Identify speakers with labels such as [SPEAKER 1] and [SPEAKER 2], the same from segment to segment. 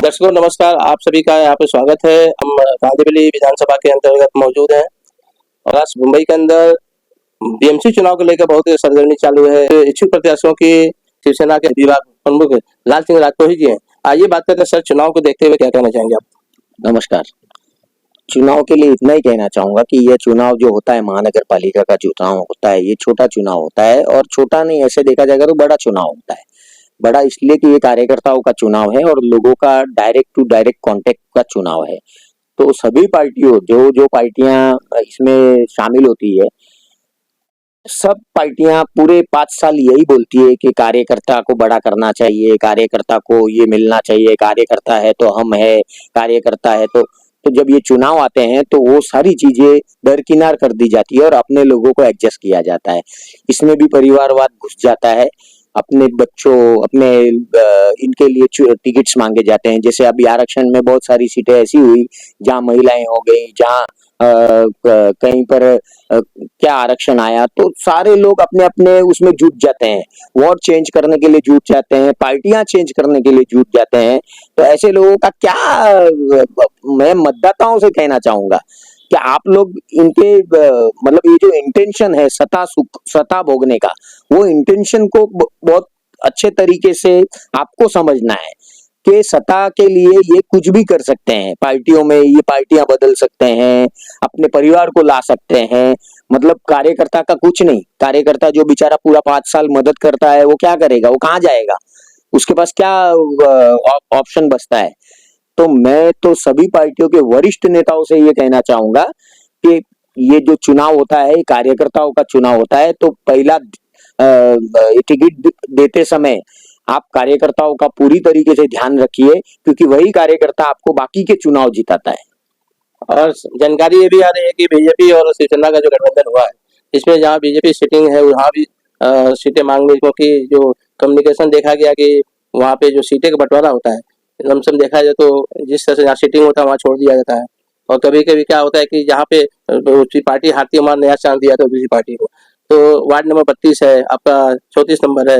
[SPEAKER 1] दर्शकों नमस्कार, आप सभी का यहाँ पे स्वागत है। हम गांधीपल्ली विधानसभा के अंतर्गत मौजूद हैं और आज मुंबई के अंदर बीएमसी चुनाव को लेकर बहुत सरगर्मी चालू है। इच्छुक प्रत्याशियों की शिवसेना के विभाग प्रमुख लाल सिंह राजपुरोही जी हैं। आइए बात करते हैं सर, चुनाव को देखते हुए क्या कहना चाहेंगे आप?
[SPEAKER 2] नमस्कार। चुनाव के लिए इतना ही कहना चाहूंगा कि यह चुनाव जो होता है महानगर पालिका का चुनाव होता है, ये छोटा चुनाव होता है और छोटा नहीं, ऐसे देखा जाएगा तो बड़ा चुनाव होता है। बड़ा इसलिए कि ये कार्यकर्ताओं का चुनाव है और लोगों का डायरेक्ट टू डायरेक्ट कांटेक्ट का चुनाव है। तो सभी पार्टियों जो जो पार्टियां इसमें शामिल होती है, सब पार्टियां पूरे 5 साल यही बोलती है कि कार्यकर्ता को बड़ा करना चाहिए, कार्यकर्ता को ये मिलना चाहिए, कार्यकर्ता है तो हम है, कार्यकर्ता है तो जब ये चुनाव आते हैं तो वो सारी चीजें दरकिनार कर दी जाती है और अपने लोगों को एडजस्ट किया जाता है। इसमें भी परिवारवाद घुस जाता है। अपने बच्चों अपने इनके लिए टिकट्स मांगे जाते हैं। जैसे अभी आरक्षण में बहुत सारी सीटें ऐसी हुई जहां महिलाएं हो गई, जहां कहीं पर क्या आरक्षण आया, तो सारे लोग अपने अपने उसमें जुट जाते हैं, वार्ड चेंज करने के लिए जुट जाते हैं, पार्टियां चेंज करने के लिए जुट जाते हैं। तो ऐसे लोगों का क्या, मैं मतदाताओं से कहना चाहूंगा कि आप लोग इनके मतलब ये जो इंटेंशन है सत्ता भोगने का, वो इंटेंशन को बहुत अच्छे तरीके से आपको समझना है कि सत्ता के लिए ये कुछ भी कर सकते हैं। पार्टियों में ये पार्टियां बदल सकते हैं, अपने परिवार को ला सकते हैं। मतलब कार्यकर्ता का कुछ नहीं। कार्यकर्ता जो बेचारा पूरा 5 साल मदद करता है, वो क्या करेगा, वो कहाँ जाएगा, उसके पास क्या ऑप्शन बचता है। तो मैं तो सभी पार्टियों के वरिष्ठ नेताओं से ये कहना चाहूंगा कि ये जो चुनाव होता है, कार्यकर्ताओं का चुनाव होता है, तो पहला टिकट देते समय आप कार्यकर्ताओं का पूरी तरीके से ध्यान रखिए, क्योंकि वही कार्यकर्ता आपको बाकी के चुनाव जिताता है।
[SPEAKER 1] और जानकारी ये भी आ रही है कि बीजेपी और शिवसेना का जो गठबंधन हुआ है, इसमें जहाँ बीजेपी सिटिंग है वहाँ भी सीटें मांग रही, क्योंकि जो कम्युनिकेशन देखा गया कि वहाँ पे जो सीटें का बंटवारा होता है, लमसम देखा जाए तो जिस तरह से जहाँ सीटिंग होता है वहाँ छोड़ दिया जाता है। और कभी कभी क्या होता है कि जहाँ पे दूसरी पार्टी हारती है वहाँ नया चांस दिया था दूसरी पार्टी को। तो वार्ड नंबर 32 है आपका, 34 नंबर है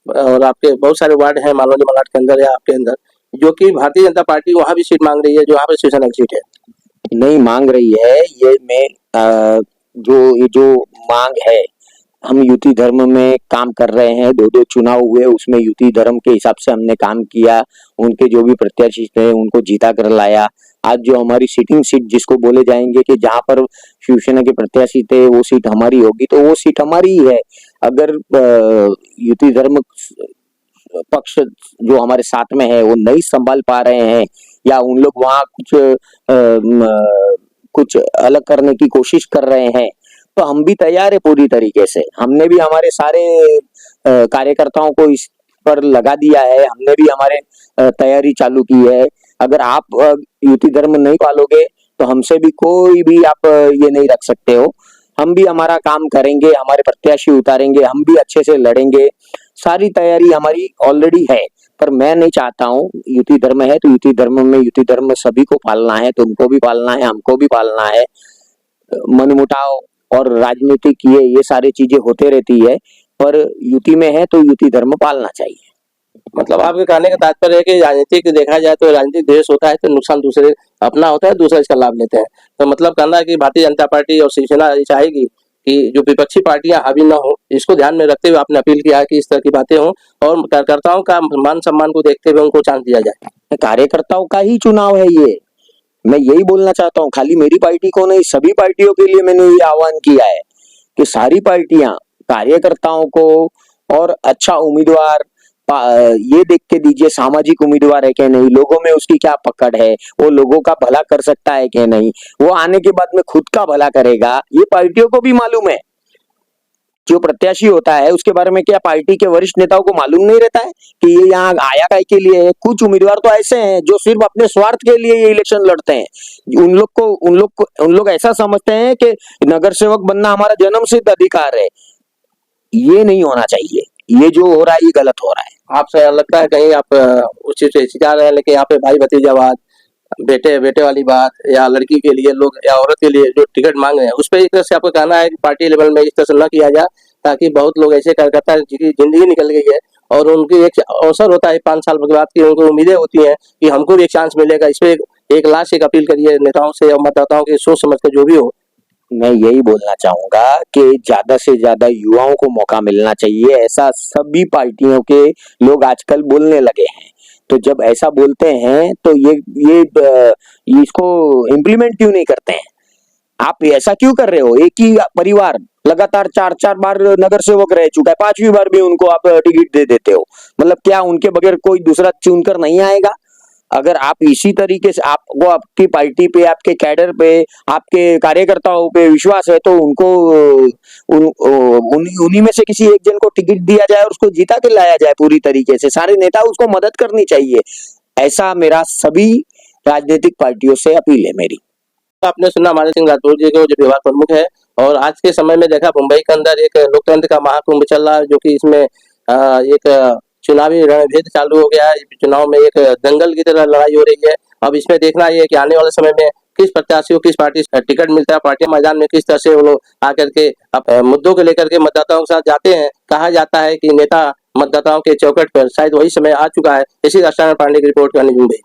[SPEAKER 1] और आपके बहुत सारे वार्ड हैं मालौनी मलाट के अंदर या आपके अंदर, जो कि भारतीय जनता पार्टी वहाँ भी सीट मांग रही है, जो यहाँ पे शिवसेना की सीट है।
[SPEAKER 2] नहीं मांग रही है, ये मैं जो मांग है, हम युति धर्म में काम कर रहे हैं। 2-2 चुनाव हुए, उसमें युति धर्म के हिसाब से हमने काम किया। उनके जो भी प्रत्याशी थे उनको जीता कर लाया। आज जो हमारी सिटिंग सीट जिसको बोले जाएंगे कि जहां पर शिवसेना के प्रत्याशी थे वो सीट हमारी होगी, तो वो सीट हमारी ही है। अगर युति धर्म पक्ष जो हमारे साथ में है वो नहीं संभाल पा रहे हैं या उन लोग वहां कुछ अलग करने की कोशिश कर रहे हैं, तो हम भी तैयार है पूरी तरीके से। हमने भी हमारे सारे कार्यकर्ताओं को इस पर लगा दिया है, हमने भी हमारे तैयारी चालू की है। अगर आप युति धर्म नहीं पालोगे तो हमसे भी कोई भी आप ये नहीं रख सकते हो। हम भी हमारा काम करेंगे, हमारे प्रत्याशी उतारेंगे, हम भी अच्छे से लड़ेंगे। सारी तैयारी हमारी ऑलरेडी है, पर मैं नहीं चाहता हूँ, युति धर्म है तो युति धर्म में युति धर्म सभी को पालना है, तुमको भी पालना है, हमको भी पालना है। मनमुटाव और राजनीतिक ये सारी चीजें होते रहती है, पर युति में है तो युति धर्म पालना चाहिए।
[SPEAKER 1] मतलब आपके कहने का तात्पर्य है कि राजनीतिक देखा जाए तो राजनीतिक देश होता है तो नुकसान दूसरे अपना होता है, दूसरे इसका लाभ लेते हैं। तो मतलब कहना है कि भारतीय जनता पार्टी और शिवसेना ये चाहेगी कि जो विपक्षी पार्टियां हावी न हो, इसको ध्यान में रखते हुए आपने अपील किया है कि इस तरह की बातें हों और कार्यकर्ताओं का मान सम्मान को देखते हुए उनको चांस दिया जाए।
[SPEAKER 2] कार्यकर्ताओं का ही चुनाव है ये, मैं यही बोलना चाहता हूँ। खाली मेरी पार्टी को नहीं, सभी पार्टियों के लिए मैंने ये आह्वान किया है कि सारी पार्टियां कार्यकर्ताओं को और अच्छा उम्मीदवार ये देख के दीजिए, सामाजिक उम्मीदवार है कि नहीं, लोगों में उसकी क्या पकड़ है, वो लोगों का भला कर सकता है कि नहीं, वो आने के बाद में खुद का भला करेगा, ये पार्टियों को भी मालूम है। जो प्रत्याशी होता है उसके बारे में क्या पार्टी के वरिष्ठ नेताओं को मालूम नहीं रहता है कि ये यहाँ आया काय के लिए है? कुछ उम्मीदवार तो ऐसे हैं जो सिर्फ अपने स्वार्थ के लिए ये इलेक्शन लड़ते हैं। उन लोग ऐसा समझते हैं कि नगर सेवक बनना हमारा जन्म सिद्ध अधिकार है। ये नहीं होना चाहिए, ये जो हो रहा है ये गलत हो रहा है।
[SPEAKER 1] आपसे लगता है कहीं आप उस चीज से हिचकिचा रहे हैं, लेकिन यहाँ पे भाई भतीजावाद, बेटे बेटे वाली बात या लड़की के लिए लोग या औरत के लिए जो टिकट मांग रहे हैं, उस पर एक तरह से आपको कहना है कि पार्टी लेवल में इस तरह से न किया जाए, ताकि बहुत लोग ऐसे कार्यकर्ता जिनकी जिंदगी निकल गई है और उनकी एक अवसर होता है 5 साल के बाद की उनको उम्मीदें होती हैं कि हमको भी एक चांस मिलेगा। इस पे एक लास्ट एक अपील करिए नेताओं से और मतदाताओं की सोच समझ कर जो भी हो।
[SPEAKER 2] मैं यही बोलना चाहूंगा कि ज्यादा से ज्यादा युवाओं को मौका मिलना चाहिए, ऐसा सभी पार्टियों के लोग आजकल बोलने लगे हैं। तो जब ऐसा बोलते हैं तो इसको इम्प्लीमेंट क्यों नहीं करते हैं? आप ऐसा क्यों कर रहे हो? एक ही परिवार लगातार 4-4 बार नगर सेवक रह चुका है, 5वीं बार भी उनको आप टिकट दे देते हो। मतलब क्या उनके बगैर कोई दूसरा चुनकर नहीं आएगा? अगर आप इसी तरीके से आपको आपकी पार्टी पे, आपके कैडर पे, आपके कार्यकर्ताओं पे विश्वास है, तो उनको उन्हीं में से किसी एक जन को टिकट दिया जाए और उसको जीता के लाया जाए पूरी तरीके से। सारे नेता उसको मदद करनी चाहिए। ऐसा मेरा सभी राजनीतिक पार्टियों से अपील है मेरी।
[SPEAKER 1] आपने सुना हमारे सिंह राठौर जी को जो विभाग प्रमुख है, और आज के समय में देखा मुंबई के अंदर एक लोकतंत्र का महाकुंभ चल रहा है, जो कि इसमें एक चुनावी रणभेद चालू हो गया है। चुनाव में एक दंगल की तरह लड़ाई हो रही है। अब इसमें देखना ये है कि आने वाले समय में किस प्रत्याशी को किस पार्टी से टिकट मिलता है, पार्टी मैदान में किस तरह से वो लोग आकर के मुद्दों को लेकर के मतदाताओं के साथ जाते हैं। कहा जाता है कि नेता मतदाताओं के चौखट पर, शायद वही समय आ चुका है। इसी राष्ट्र पांडे की रिपोर्ट करनी मुंबई।